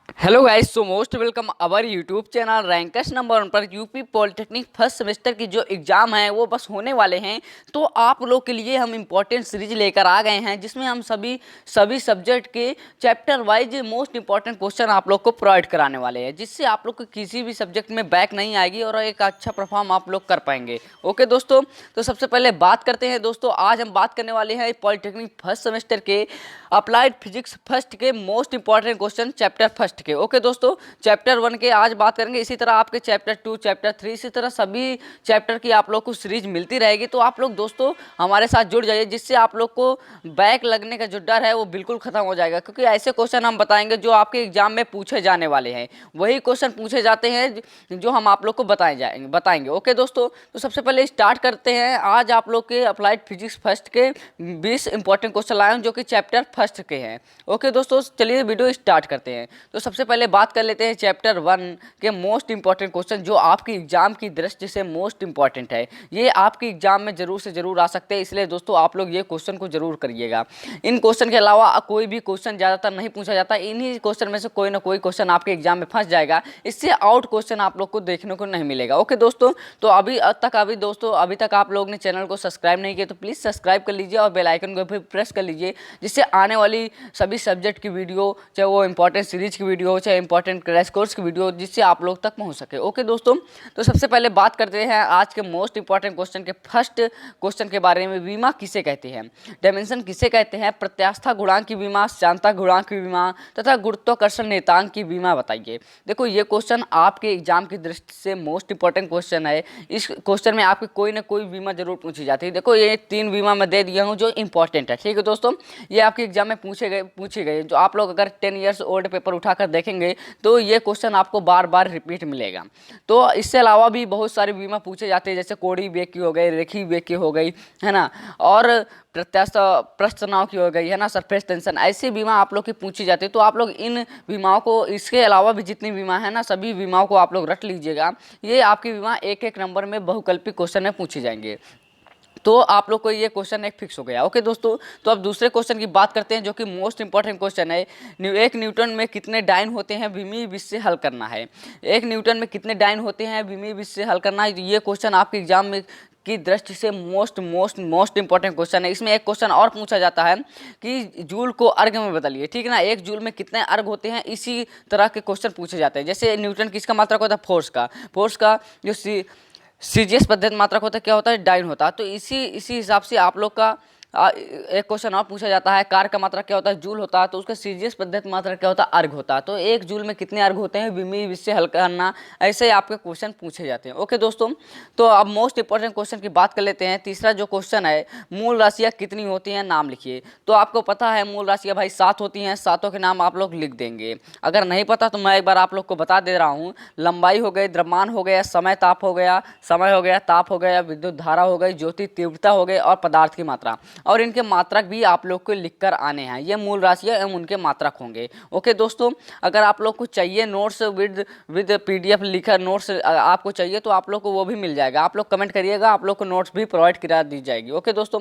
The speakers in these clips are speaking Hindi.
Hello guys, so most welcome our YouTube channel rankers number 1 पर। यूपी पॉलिटेक्निक फर्स्ट सेमेस्टर की जो एग्ज़ाम है वो बस होने वाले हैं। तो आप लोग के लिए हम इम्पोर्टेंट सीरीज लेकर आ गए हैं जिसमें हम सभी सभी सब्जेक्ट के chapter wise most important question आप लोग को प्रोवाइड कराने वाले हैं, जिससे आप लोग को किसी भी सब्जेक्ट में बैक नहीं आएगी और एक अच्छा परफॉर्म आप लोग कर पाएंगे। ओके दोस्तों, तो सबसे पहले बात करते हैं दोस्तों। आज हम बात करने वाले हैं पॉलिटेक्निक फर्स्ट सेमेस्टर के अप्लाइड फिजिक्स फर्स्ट के most important question chapter first के। ओके दोस्तों, चैप्टर 1 के आज बात करेंगे। इसी तरह आपके चैप्टर 2, चैप्टर 3, इसी तरह सभी चैप्टर की आप लोग को सीरीज मिलती रहेगी। तो आप लोग दोस्तों हमारे साथ जुड़ जाइए, जिससे आप लोग को बैक लगने का जो डर है वो बिल्कुल खत्म हो जाएगा, क्योंकि ऐसे क्वेश्चन हम बताएंगे जो आपके एग्जाम में पूछे जाने वाले हैं। वही क्वेश्चन पूछे जाते हैं जो हम आप लोग को बताएंगे। ओके दोस्तों, तो सबसे पहले स्टार्ट करते हैं। आज आप लोग के अप्लाइड फिजिक्स फर्स्ट के 20 इंपॉर्टेंट क्वेश्चन लाए हैं जो कि चैप्टर फर्स्ट के हैं। ओके दोस्तों, चलिए वीडियो स्टार्ट करते हैं। तो सबसे पहले बात कर लेते हैं चैप्टर 1 के मोस्ट इंपॉर्टेंट क्वेश्चन जो आपकी एग्जाम की दृष्टि से मोस्ट इंपॉर्टेंट है। ये आपकी एग्जाम में जरूर से जरूर आ सकते हैं, इसलिए दोस्तों आप लोग ये क्वेश्चन को जरूर करिएगा। इन क्वेश्चन के अलावा कोई भी क्वेश्चन ज़्यादातर नहीं पूछा जाता। इन्हीं क्वेश्चन में से कोई ना कोई क्वेश्चन आपके एग्जाम में फंस जाएगा। इससे आउट क्वेश्चन आप लोग को देखने को नहीं मिलेगा। ओके दोस्तों, तो अभी तक आप लोग ने चैनल को सब्सक्राइब नहीं किया तो प्लीज़ सब्सक्राइब कर लीजिए और बेल आइकन को भी प्रेस कर लीजिए, जिससे आने वाली सभी सब्जेक्ट की वीडियो, चाहे वो इंपॉर्टेंट सीरीज की वीडियो हो, चाहे इंपॉर्टेंट क्रैश कोर्स की वीडियो, जिससे आप लोग तक पहुंच सके। ओके दोस्तों, तो सबसे पहले बात करते हैं आज के मोस्ट इंपॉर्टेंट क्वेश्चन के फर्स्ट क्वेश्चन के बारे में। विमा किसे कहते हैं, डायमेंशन किसे कहते हैं, प्रत्यास्था गुणांक की विमा, श्यानता गुणांक की विमा तथा गुरुत्वाकर्षण नियतांक की विमा बताइए। देखो, ये क्वेश्चन आपके एग्जाम की दृष्टि से मोस्ट इंपॉर्टेंट क्वेश्चन है। इस क्वेश्चन में आपकी कोई ना कोई बीमा जरूर पूछी जाती है। देखो, ये 3 बीमा मैं दे दिया हूँ जो इंपॉर्टेंट है। ठीक है दोस्तों, ये आपके एग्जाम में पूछे गए जो आप लोग अगर 10 ईयर्स ओल्ड पेपर उठाकर देखेंगे तो ये क्वेश्चन आपको बार बार रिपीट मिलेगा। तो इससे अलावा भी बहुत सारे बीमा पूछे जाते हैं, जैसे कोड़ी बेग की हो गई, रेखी बेग की हो गई, है ना, और प्रत्यास्थ पृष्ठ तनाव की हो गई, है ना, सरफेस टेंशन। ऐसी बीमा आप लोग की पूछी जाती है। तो आप लोग इन बीमाओं को, इसके अलावा भी जितनी बीमा है ना, सभी बीमाओं को आप लोग रट लीजिएगा। ये आपकी बीमा एक एक नंबर में बहुकल्पी क्वेश्चन में पूछी जाएंगे। तो आप लोग को ये क्वेश्चन एक फिक्स हो गया। ओके दोस्तों, तो अब दूसरे क्वेश्चन की बात करते हैं जो कि मोस्ट इंपॉर्टेंट क्वेश्चन है। एक न्यूटन में कितने डाइन होते हैं, विमी विश से हल करना है। एक न्यूटन में कितने डाइन होते हैं, विमी विश से हल करना है। ये क्वेश्चन आपके एग्जाम में की दृष्टि से मोस्ट इंपॉर्टेंट क्वेश्चन है। इसमें एक क्वेश्चन और पूछा जाता है कि जूल को अर्ग में बदलिए। ठीक है ना, एक जूल में कितने अर्ग होते हैं, इसी तरह के क्वेश्चन पूछे जाते हैं। जैसे न्यूटन किसका मात्रक होता है, फोर्स का जो सीजीएस पद्धति मात्रक होता है, क्या होता है, डाइन होता है। तो इसी हिसाब से आप लोग का एक क्वेश्चन और पूछा जाता है, कार का मात्रक क्या होता है, जूल होता है। तो उसका सीजीएस पद्धति मात्रक क्या होता है, अर्ग होता है। तो एक जूल में कितने अर्ग होते हैं, विमी विश से हल करना। ऐसे आपके क्वेश्चन पूछे जाते हैं। ओके दोस्तों, तो अब मोस्ट इंपॉर्टेंट क्वेश्चन की बात कर लेते हैं। तीसरा जो क्वेश्चन है, मूल राशियाँ कितनी होती हैं, नाम लिखिए। तो आपको पता है मूल राशियाँ भाई 7 होती हैं। सातों के नाम आप लोग लिख देंगे। अगर नहीं पता तो मैं एक बार आप लोग को बता दे रहा हूँ। लंबाई हो गई, द्रव्यमान हो गया, समय हो गया, ताप हो गया, विद्युत धारा हो गई, ज्योति तीव्रता हो गई और पदार्थ की मात्रा। और इनके मात्रक भी आप लोग को लिखकर आने हैं। ये मूल राशियाँ एवं उनके मात्रक होंगे। ओके दोस्तों, अगर आप लोग को चाहिए नोट्स विद पीडीएफ लिखा नोट्स आपको चाहिए तो आप लोग को वो भी मिल जाएगा। आप लोग कमेंट करिएगा, आप लोग को नोट्स भी प्रोवाइड करा दी जाएगी। ओके दोस्तों,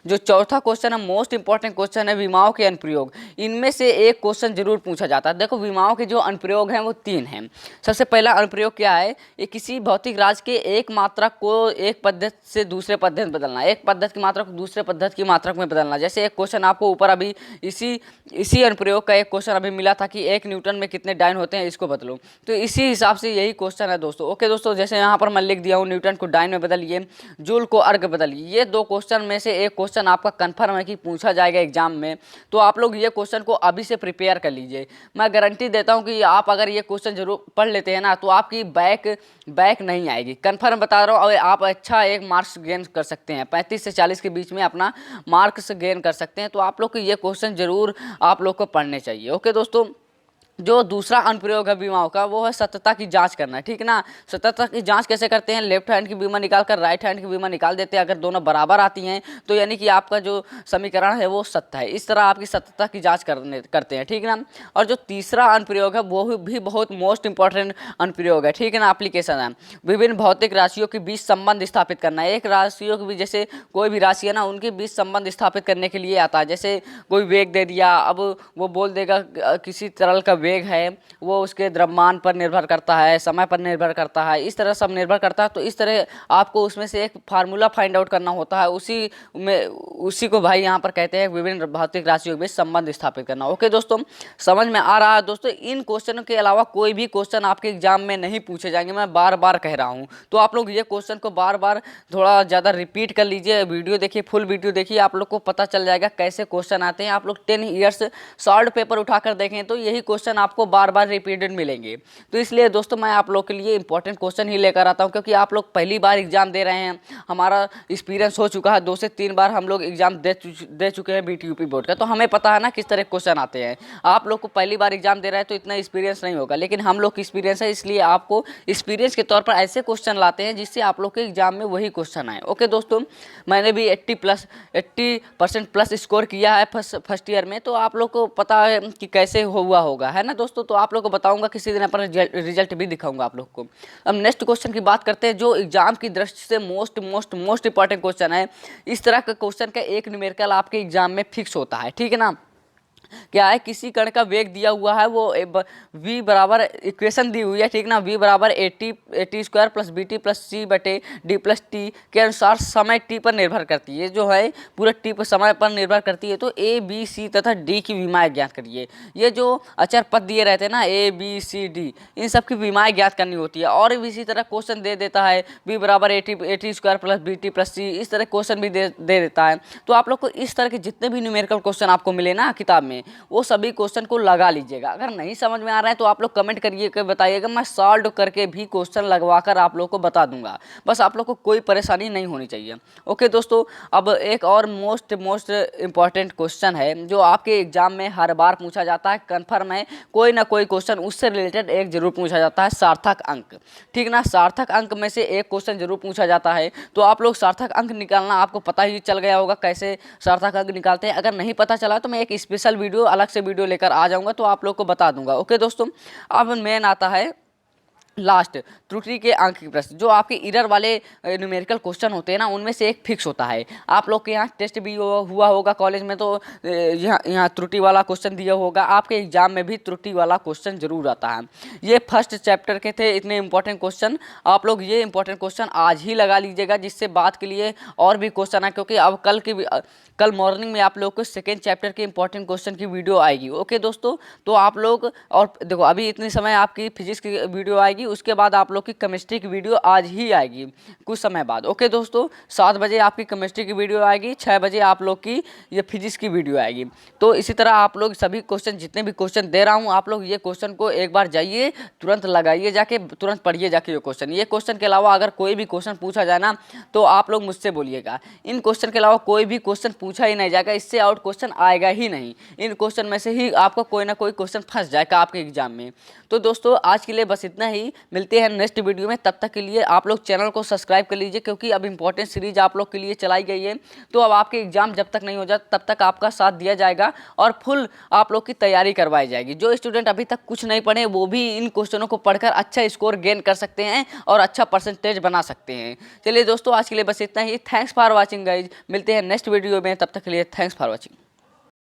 जो चौथा क्वेश्चन है मोस्ट इंपॉर्टेंट क्वेश्चन है, विमाओं के अनुप्रयोग। इनमें से एक क्वेश्चन जरूर पूछा जाता है। देखो, विमाओं के जो अनुप्रयोग हैं वो 3 हैं। सबसे पहला अनुप्रयोग क्या है, ये किसी भौतिक राज के एक मात्रक को एक पद्धति से दूसरे पद्धति में बदलना, एक पद्धति की मात्रक को दूसरे पद्धति की मात्रक में बदलना। जैसे एक क्वेश्चन आपको ऊपर अभी इसी अनुप्रयोग का एक क्वेश्चन अभी मिला था कि एक न्यूटन में कितने डाइन होते हैं, इसको बदलो। तो इसी हिसाब से यही क्वेश्चन है दोस्तों। ओके दोस्तों, जैसे यहाँ पर मैं लिख दिया हूँ, न्यूटन को डाइन में बदलिए, जूल को अर्ग बदलिए। ये 2 क्वेश्चन में से एक क्वेश्चन आपका कन्फर्म है कि पूछा जाएगा एग्जाम में। तो आप लोग ये क्वेश्चन को अभी से प्रिपेयर कर लीजिए। मैं गारंटी देता हूँ कि आप अगर ये क्वेश्चन जरूर पढ़ लेते हैं ना तो आपकी बैक नहीं आएगी। कन्फर्म बता रहा हूँ, और आप अच्छा एक मार्क्स गेन कर सकते हैं। 35 से 40 के बीच में अपना मार्क्स गेन कर सकते हैं। तो आप लोग को ये क्वेश्चन जरूर आप लोग को पढ़ने चाहिए। ओके दोस्तों, जो दूसरा अनुप्रयोग है बीमाओं का वो है सत्यता की जांच करना। ठीक ना, सत्यता की जांच कैसे करते हैं, लेफ्ट हैंड की बीमा निकाल कर राइट हैंड की बीमा निकाल देते हैं। अगर दोनों बराबर आती हैं तो यानी कि आपका जो समीकरण है वो सत्य है। इस तरह आपकी सत्यता की जांच करते हैं। ठीक ना, और जो तीसरा अनुप्रयोग है वो भी बहुत मोस्ट इंपॉर्टेंट अनुप्रयोग है। ठीक है ना, एप्लीकेशन है, विभिन्न भौतिक राशियों के बीच संबंध स्थापित करना है। एक राशियों के बीच, जैसे कोई भी राशि है ना, उनके बीच संबंध स्थापित करने के लिए आता है। जैसे कोई वेग दे दिया, अब वो बोल देगा किसी तरल का वेग है वो उसके द्रव्यमान पर निर्भर करता है, समय पर निर्भर करता है, इस तरह सब निर्भर करता है। तो इस तरह आपको उसमें से एक फार्मूला फाइंड आउट करना होता है, उसी को भाई यहाँ पर कहते हैं विभिन्न भौतिक राशियों के बीच संबंध स्थापित करना। ओके दोस्तों, समझ में आ रहा है दोस्तों। इन क्वेश्चनों के अलावा कोई भी क्वेश्चन आपके एग्जाम में नहीं पूछे जाएंगे, मैं बार बार कह रहा हूँ। तो आप लोग ये क्वेश्चन को बार बार थोड़ा ज़्यादा रिपीट कर लीजिए, वीडियो देखिए, फुल वीडियो देखिए, आप लोग को पता चल जाएगा कैसे क्वेश्चन आते हैं। आप लोग 10 ईयर्स सॉल्व पेपर उठाकर देखें तो यही क्वेश्चन आपको बार बार रिपीटेड मिलेंगे। तो इसलिए दोस्तों मैं आप लोग के लिए इंपॉर्टेंट क्वेश्चन ही लेकर आता हूँ, क्योंकि आप लोग पहली बार एग्जाम दे रहे हैं। हमारा एक्सपीरियंस हो चुका है, 2 से 3 बार हम लोग एग्जाम दे चुके हैं बीटीयूपी बोर्ड का, तो हमें पता है ना किस तरह क्वेश्चन आते हैं। आप लोग को पहली बार एग्जाम दे रहे हैं तो इतना एक्सपीरियंस नहीं होगा, लेकिन हम लोग की एक्सपीरियंस है, इसलिए आपको एक्सपीरियंस के तौर पर ऐसे क्वेश्चन लाते हैं जिससे आप लोग के एग्जाम में वही क्वेश्चन आए। ओके दोस्तों, मैंने भी 80% प्लस स्कोर किया है फर्स्ट ईयर में, तो आप लोग को पता है कि कैसे हुआ होगा, है ना दोस्तों। तो आप लोग को बताऊंगा किसी दिन पर रिजल्ट भी दिखाऊंगा आप लोग को। अब नेक्स्ट क्वेश्चन की बात करते हैं, जो एग्जाम की दृष्टि से मोस्ट इंपॉर्टेंट क्वेश्चन है। इस तरह का क्वेश्चन का एक न्यूमेरिकल आपके एग्जाम में फिक्स होता है, ठीक है ना। क्या है, किसी कण का वेग दिया हुआ है, वो v बराबर इक्वेशन दी हुई है, ठीक ना, v बराबर A T square plus B T plus C बटे डी प्लस टी के अनुसार समय t पर निर्भर करती है, जो है पूरे t पर समय पर निर्भर करती है। तो a b c तथा d की विमाएँ ज्ञात करिए। ये जो अचर पद दिए रहते हैं ना, a b c d, इन सब की विमाएँ ज्ञात करनी होती है। और भी इसी तरह क्वेश्चन दे देता है v बराबर A T square plus B T plus C, इस तरह क्वेश्चन भी दे देता है। तो आप लोग को इस तरह के जितने भी न्यूमेरिकल क्वेश्चन आपको मिले ना किताब में, वो सभी क्वेश्चन को लगा लीजिएगा। अगर नहीं समझ में आ रहा है तो आप लोग कमेंट करिए, बताइएगा, मैं सॉल्व करके भी क्वेश्चन लगवाकर आप लोग को बता दूंगा। बस आप लोग को कोई परेशानी नहीं होनी चाहिए। ओके दोस्तों, अब एक और मोस्ट इंपॉर्टेंट क्वेश्चन है जो आपके एग्जाम में हर बार पूछा जाता है, कन्फर्म है, कोई ना कोई क्वेश्चन उससे रिलेटेड एक जरूर पूछा जाता है, सार्थक अंक, ठीक ना। सार्थक अंक में से एक क्वेश्चन जरूर पूछा जाता है। तो आप लोग सार्थक अंक निकालना आपको पता ही चल गया होगा कैसे सार्थक अंक निकालते हैं। अगर नहीं पता चला तो मैं एक स्पेशल वीडियो अलग से वीडियो लेकर आ जाऊंगा, तो आप लोग को बता दूंगा। ओके दोस्तों, अब मेन आता है लास्ट, त्रुटि के अंक की प्रश्न। जो आपके एरर वाले न्यूमेरिकल क्वेश्चन होते हैं ना, उनमें से एक फिक्स होता है। आप लोग के यहाँ टेस्ट भी हुआ होगा कॉलेज में, तो यहाँ त्रुटि वाला क्वेश्चन दिया होगा। आपके एग्जाम में भी त्रुटि वाला क्वेश्चन जरूर आता है। ये फर्स्ट चैप्टर के थे इतने इंपॉर्टेंट क्वेश्चन। आप लोग ये इंपॉर्टेंट क्वेश्चन आज ही लगा लीजिएगा, जिससे बात के लिए और भी क्वेश्चन है, क्योंकि अब कल मॉर्निंग में आप लोग को सेकेंड चैप्टर के इंपॉर्टेंट क्वेश्चन की वीडियो आएगी। ओके दोस्तों, तो आप लोग, और देखो अभी इतनी समय आपकी फिजिक्स की वीडियो आएगी, उसके बाद आप लोग की केमिस्ट्री की वीडियो आज ही आएगी कुछ समय बाद। ओके दोस्तों, 7 बजे आपकी केमिस्ट्री की वीडियो आएगी, 6 बजे आप लोग की ये फिजिक्स की वीडियो आएगी। तो इसी तरह आप लोग सभी क्वेश्चन, जितने भी क्वेश्चन दे रहा हूँ, आप लोग ये क्वेश्चन को एक बार जाइए, तुरंत लगाइए जाके, तुरंत पढ़िए जाके ये क्वेश्चन के अलावा अगर कोई भी क्वेश्चन पूछा जाए ना, तो आप लोग मुझसे बोलिएगा। इन क्वेश्चन के अलावा कोई भी क्वेश्चन पूछा ही नहीं जाएगा, इससे आउट क्वेश्चन आएगा ही नहीं। इन क्वेश्चन में से ही आपको कोई ना कोई क्वेश्चन फंस जाएगा आपके एग्जाम में। तो दोस्तों आज के लिए बस इतना ही, मिलते हैं नेक्स्ट वीडियो में। तब तक के लिए आप लोग चैनल को सब्सक्राइब कर लीजिए, क्योंकि अब इंपॉर्टेंट सीरीज आप लोग के लिए चलाई गई है। तो अब आपके एग्जाम जब तक नहीं हो जाता तब तक आपका साथ दिया जाएगा और फुल आप लोग की तैयारी करवाई जाएगी। जो स्टूडेंट अभी तक कुछ नहीं पढ़े, वो भी इन क्वेश्चनों को पढ़कर अच्छा स्कोर गेन कर सकते हैं और अच्छा परसेंटेज बना सकते हैं। चलिए दोस्तों आज के लिए बस इतना ही। थैंक्स फॉर वॉचिंग गाइज, मिलते हैं नेक्स्ट वीडियो में, तब तक के लिए थैंक्स फॉर वॉचिंग।